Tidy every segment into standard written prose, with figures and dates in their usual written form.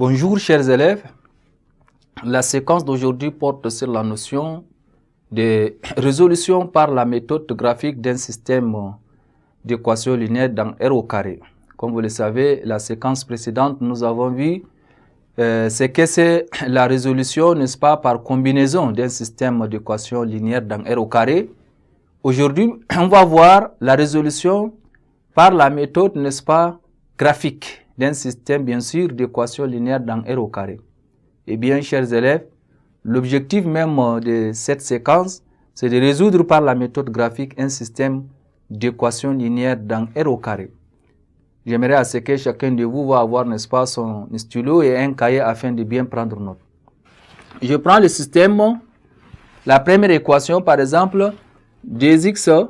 Bonjour chers élèves, la séquence d'aujourd'hui porte sur la notion de résolution par la méthode graphique d'un système d'équations linéaires dans R au carré. Comme vous le savez, la séquence précédente, nous avons vu c'est que c'est la résolution, n'est-ce pas, par combinaison d'un système d'équations linéaires dans R au carré. Aujourd'hui, on va voir la résolution par la méthode, n'est-ce pas, graphique d'un système, bien sûr, d'équations linéaires dans R au carré. Eh bien, chers élèves, l'objectif même de cette séquence, c'est de résoudre par la méthode graphique un système d'équations linéaires dans R au carré. J'aimerais à ce que chacun de vous va avoir, n'est-ce pas, son stylo et un cahier afin de bien prendre note. Je prends le système, la première équation, par exemple, 2x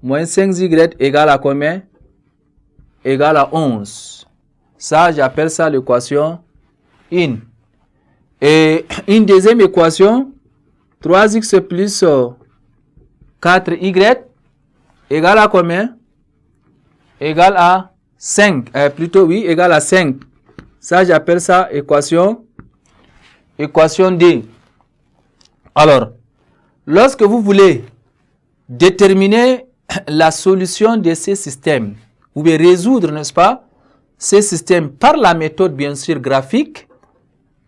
moins 5y égale à combien? Égale à 11. Ça, j'appelle ça l'équation 1. Et une deuxième équation, 3x plus 4y égale à combien? Égale à 5. Égale à 5. Ça, j'appelle ça équation 2. Alors, lorsque vous voulez déterminer la solution de ces systèmes, vous pouvez résoudre, n'est-ce pas, ces systèmes par la méthode, bien sûr, graphique.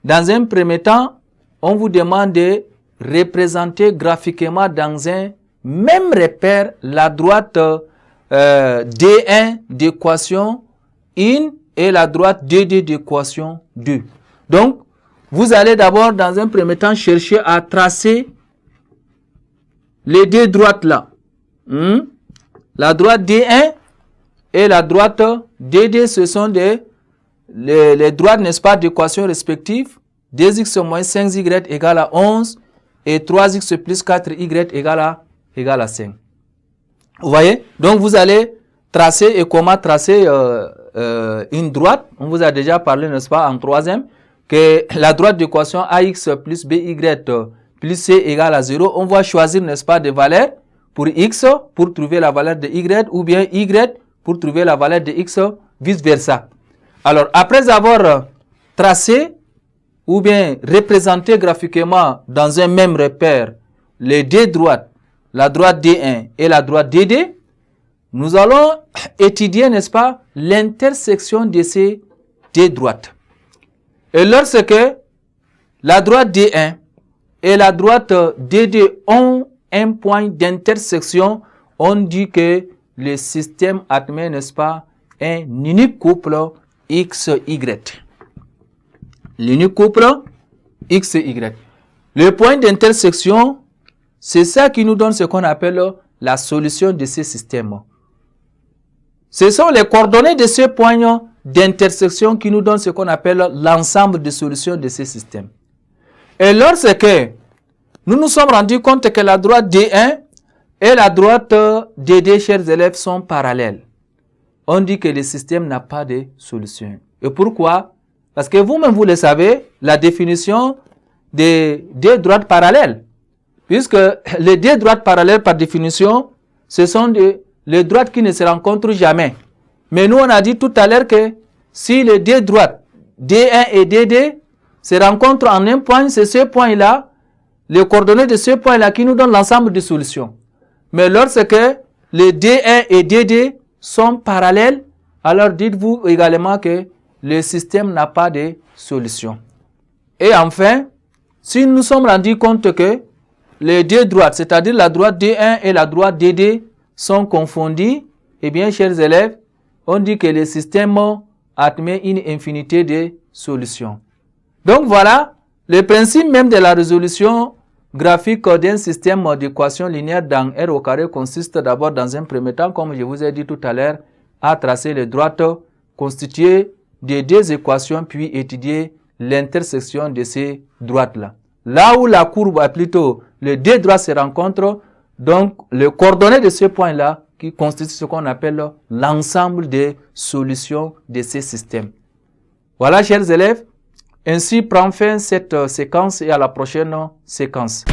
Dans un premier temps, on vous demande de représenter graphiquement dans un même repère la droite D1 d'équation 1 et la droite DD d'équation 2. Donc, vous allez d'abord, dans un premier temps, chercher à tracer les deux droites là. La droite D1 et la droite DD, ce sont les droites, n'est-ce pas, d'équations respectives. 2x moins 5y égale à 11 et 3x plus 4y égale à 5. Vous voyez? Donc, vous allez tracer, et comment tracer une droite. On vous a déjà parlé, n'est-ce pas, en troisième, que la droite d'équation ax plus by plus c égale à 0. On va choisir, n'est-ce pas, des valeurs pour x pour trouver la valeur de y, ou bien y pour trouver la valeur de x, vice versa. Alors, après avoir tracé ou bien représenté graphiquement dans un même repère les deux droites, la droite D1 et la droite DD, nous allons étudier, n'est-ce pas, l'intersection de ces deux droites. Et lorsque la droite D1 et la droite DD ont un point d'intersection, on dit que le système admet, n'est-ce pas, un unique couple XY. L'unique couple XY. Le point d'intersection, c'est ça qui nous donne ce qu'on appelle la solution de ce système. Ce sont les coordonnées de ce point d'intersection qui nous donnent ce qu'on appelle l'ensemble de solutions de ce système. Et lorsque nous nous sommes rendus compte que la droite D1 et la droite DD, chers élèves, sont parallèles, on dit que le système n'a pas de solution. Et pourquoi? Parce que vous-même, vous le savez, la définition des deux droites parallèles. Puisque les deux droites parallèles, par définition, ce sont les droites qui ne se rencontrent jamais. Mais nous, on a dit tout à l'heure que si les deux droites, D1 et DD, se rencontrent en un point, c'est ce point-là, les coordonnées de ce point-là qui nous donnent l'ensemble des solutions. Mais lorsque les D1 et DD sont parallèles, alors dites-vous également que le système n'a pas de solution. Et enfin, si nous sommes rendus compte que les deux droites, c'est-à-dire la droite D1 et la droite DD, sont confondues, eh bien, chers élèves, on dit que le système admet une infinité de solutions. Donc voilà, le principe même de la résolution graphique d'un système d'équations linéaires dans R au carré consiste d'abord, dans un premier temps, comme je vous ai dit tout à l'heure, à tracer les droites constituées de deux équations, puis étudier l'intersection de ces droites-là. Là où la courbe, plutôt les deux droites se rencontrent, donc les coordonnées de ce point-là qui constituent ce qu'on appelle l'ensemble des solutions de ces systèmes. Voilà, chers élèves, ainsi prend fin cette séquence et à la prochaine séquence.